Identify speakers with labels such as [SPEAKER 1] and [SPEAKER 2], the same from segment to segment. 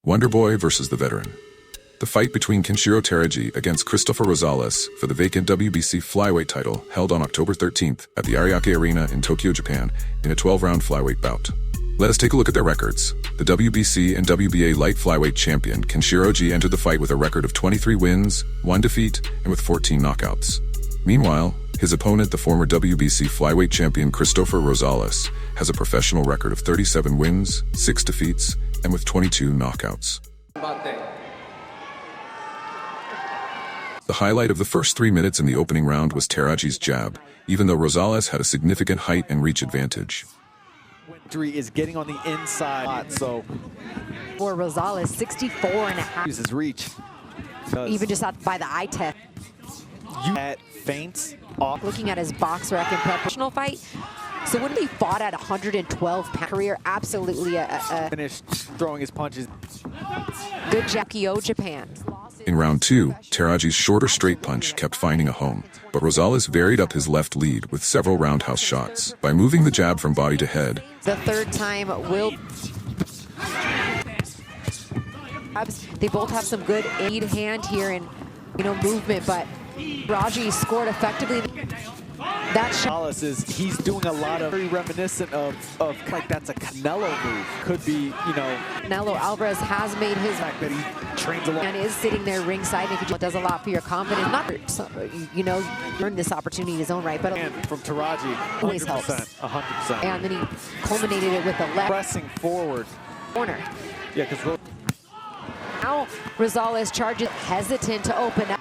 [SPEAKER 1] Wonder Boy versus the veteran. The fight between Kenshiro Teraji against Cristofer Rosales for the vacant WBC Flyweight title held on October 13th at the Ariake Arena in Tokyo, Japan, in a 12-round flyweight bout. Let us take a look at their records. The WBC and WBA light flyweight champion Kenshiro Teraji entered the fight with a record of 23 wins, 1 defeat, and with 14 knockouts. Meanwhile, his opponent, the former WBC flyweight champion Cristofer Rosales, has a professional record of 37 wins, 6 defeats, and with 22 knockouts. The highlight of the first 3 minutes in the opening round was Teraji's jab, even though Rosales had a significant height and reach advantage.
[SPEAKER 2] Is getting on the inside, so
[SPEAKER 3] for Rosales, 64.5.
[SPEAKER 2] uses reach.
[SPEAKER 3] Even just out by the eye test.
[SPEAKER 2] At feints off.
[SPEAKER 3] Looking at his box rec and professional fight, so when he fought at 112 career, absolutely a
[SPEAKER 2] finished throwing his punches.
[SPEAKER 3] Good Tokyo, Japan.
[SPEAKER 1] In round 2, Teraji's shorter straight punch kept finding a home, but Rosales varied up his left lead with several roundhouse shots. By moving the jab from body to head,
[SPEAKER 3] the third time will. They both have some good lead hand here and movement, but Teraji scored effectively. That shot
[SPEAKER 2] he's doing a lot of very reminiscent of like that's a Canelo move. Could be,
[SPEAKER 3] Canelo Alvarez has made his
[SPEAKER 2] fact that he trains a lot
[SPEAKER 3] and is sitting there ringside. It does a lot for your confidence. Not earn this opportunity in his own right, but
[SPEAKER 2] from Teraji
[SPEAKER 3] always helps.
[SPEAKER 2] 100%.
[SPEAKER 3] And then he culminated it with the left
[SPEAKER 2] pressing forward
[SPEAKER 3] corner.
[SPEAKER 2] Yeah, because
[SPEAKER 3] now Rosales charges, hesitant to open up.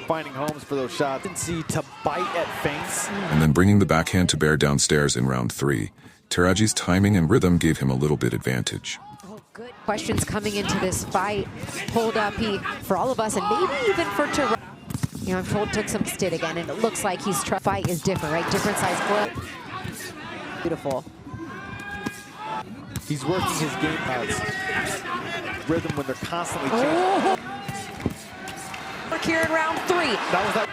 [SPEAKER 2] Finding homes for those shots. Tendency to bite at feints.
[SPEAKER 1] And then bringing the backhand to bear downstairs in round 3. Teraji's timing and rhythm gave him a little bit advantage.
[SPEAKER 3] Oh, good questions coming into this fight. Hold up, for all of us, and maybe even for Teraji. I'm told took some stid again, and it looks like he's fight is different, right? Different size foot. Beautiful.
[SPEAKER 2] He's working his game pads. Rhythm when they're constantly changing.
[SPEAKER 3] Here in round 3.
[SPEAKER 2] That was that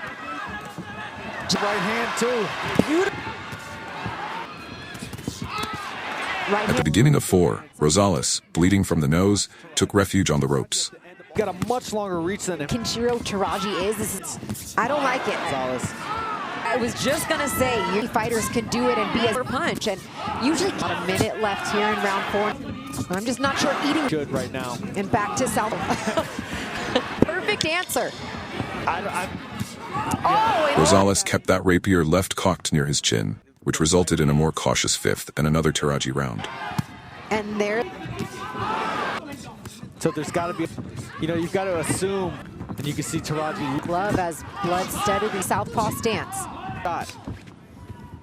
[SPEAKER 2] right hand too. Beautiful.
[SPEAKER 1] At the beginning of 4, Rosales, bleeding from the nose, took refuge on the ropes.
[SPEAKER 2] Got a much longer reach than him.
[SPEAKER 3] Kenshiro Teraji I don't like it.
[SPEAKER 2] Rosales.
[SPEAKER 3] I was just gonna say, fighters can do it and be a punch, and usually got a minute left here in round 4. I'm just not sure eating
[SPEAKER 2] good right now.
[SPEAKER 3] And back to South. Perfect answer.
[SPEAKER 1] Rosales kept that rapier left cocked near his chin, which resulted in a more cautious 5th and another Teraji round.
[SPEAKER 3] And there.
[SPEAKER 2] So there's got to be, you've got to assume, and you can see Teraji.
[SPEAKER 3] Glove as blood steadily southpaw stance.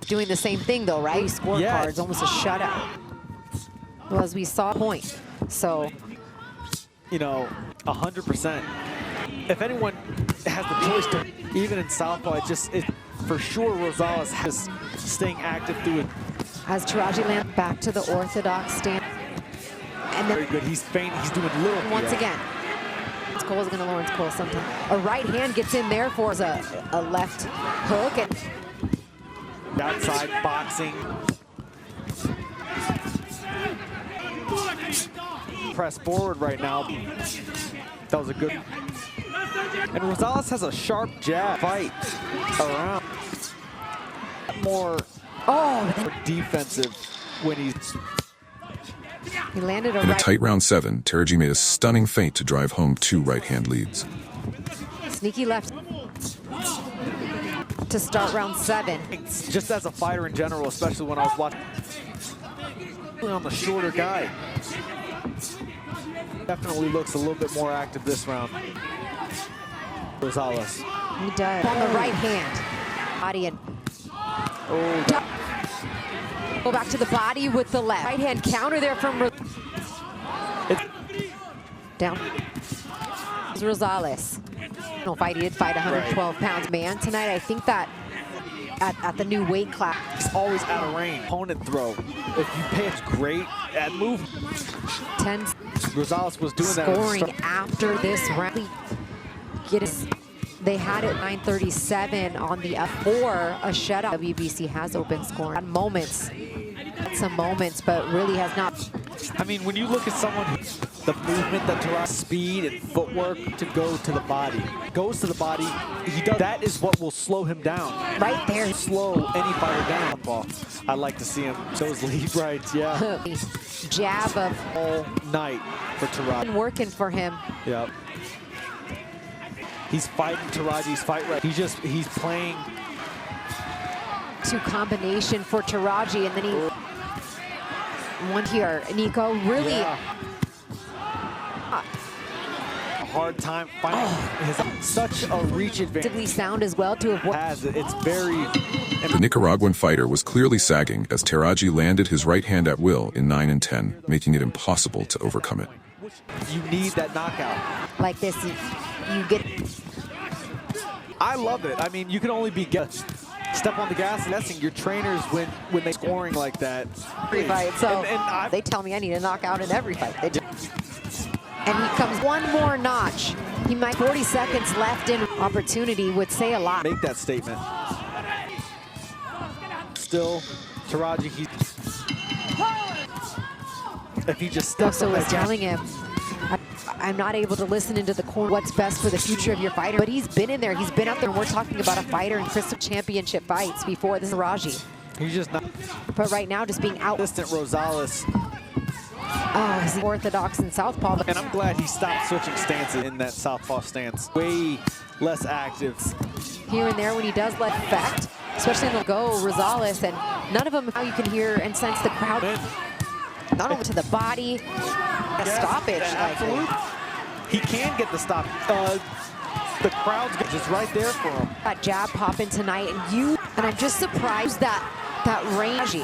[SPEAKER 3] Doing the same thing though, right? Scorecards, almost a shutout. Well, as we saw, point. So.
[SPEAKER 2] 100%. If anyone has the choice to, even in southpaw, for sure Rosales has staying active through it.
[SPEAKER 3] As Teraji lands back to the orthodox stance. And then
[SPEAKER 2] very good. He's faint. He's doing little.
[SPEAKER 3] Once again. Cole's gonna Lawrence Cole sometime. A right hand gets in there for a left hook and
[SPEAKER 2] outside boxing. Press forward right now. That was a good. And Rosales has a sharp jab fight around. More defensive when
[SPEAKER 3] he landed
[SPEAKER 1] in a tight round 7, Teraji made a stunning feint to drive home 2 right-hand leads.
[SPEAKER 3] Sneaky left to start round 7.
[SPEAKER 2] Just as a fighter in general, especially when I was watching on the shorter guy. Definitely looks a little bit more active this round. Rosales.
[SPEAKER 3] He does. On the right hand. Body and go back to the body with the left. Right hand counter there from down. Rosales. No fight. He did fight 112 pounds. Man, tonight I think that at the new weight class.
[SPEAKER 2] He's always out of range. Opponent throw. If you pay, it's great at move.
[SPEAKER 3] 10.
[SPEAKER 2] Rosales was doing
[SPEAKER 3] scoring
[SPEAKER 2] that.
[SPEAKER 3] After this round. They had it 9:37 on the F4, a shutout. WBC has open scoring. Moments, some moments, but really has not.
[SPEAKER 2] I mean, when you look at someone the movement that Teraji, speed and footwork to go to the body. Goes to the body, he does. That is what will slow him down.
[SPEAKER 3] Right there.
[SPEAKER 2] Slow any fighter down. I like to see him. Those lead rights, yeah.
[SPEAKER 3] Jab of
[SPEAKER 2] all night for Teraji.
[SPEAKER 3] been working for him.
[SPEAKER 2] Yep. He's fighting Teraji's fight right. He's playing.
[SPEAKER 3] Two combination for Teraji, and then he one here. Nico really.
[SPEAKER 2] Yeah. A hard time finding such a reach advantage.
[SPEAKER 3] Sound as well to avoid.
[SPEAKER 2] It's very.
[SPEAKER 1] The Nicaraguan fighter was clearly sagging as Teraji landed his right hand at will in 9 and 10, making it impossible to overcome it.
[SPEAKER 2] You need that knockout.
[SPEAKER 3] Like this, you get.
[SPEAKER 2] I love it. I mean, you can only be step on the gas and guessing your trainers when they scoring like that.
[SPEAKER 3] Every fight. So they tell me I need a knockout in every fight. They do. And he comes one more notch. He might 40 seconds left in opportunity would say a lot.
[SPEAKER 2] Make that statement. Still, Teraji, if he just steps
[SPEAKER 3] So was telling him, I'm not able to listen into the corner what's best for the future of your fighter. But he's been in there. He's been out there. And we're talking about a fighter in Cristofer championship fights before this Teraji.
[SPEAKER 2] He's just not.
[SPEAKER 3] But right now, just being out.
[SPEAKER 2] Distant Rosales.
[SPEAKER 3] Oh, he's orthodox and southpaw.
[SPEAKER 2] And I'm glad he stopped switching stances in that southpaw stance. Way less active.
[SPEAKER 3] Here and there when he does let effect, especially in the go, Rosales, and none of them, how you can hear and sense the crowd. Not only to the body, a stoppage.
[SPEAKER 2] Absolutely. He can get the stop. The crowd's just right there for him.
[SPEAKER 3] That jab popping tonight, and I'm just surprised that range.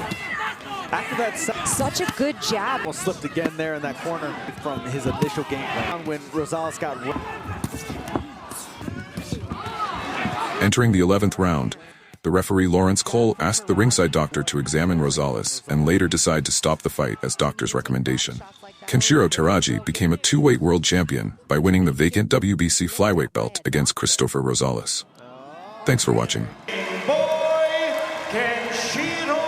[SPEAKER 2] After that,
[SPEAKER 3] such a good jab.
[SPEAKER 2] Well, slipped again there in that corner from his initial game plan when Rosales got.
[SPEAKER 1] Entering the 11th round, the referee Lawrence Cole asked the ringside doctor to examine Rosales and later decide to stop the fight as doctor's recommendation. Kenshiro Teraji became a two-weight world champion by winning the vacant WBC Flyweight belt against Cristofer Rosales. Thanks for watching.
[SPEAKER 4] Boy, Kenshiro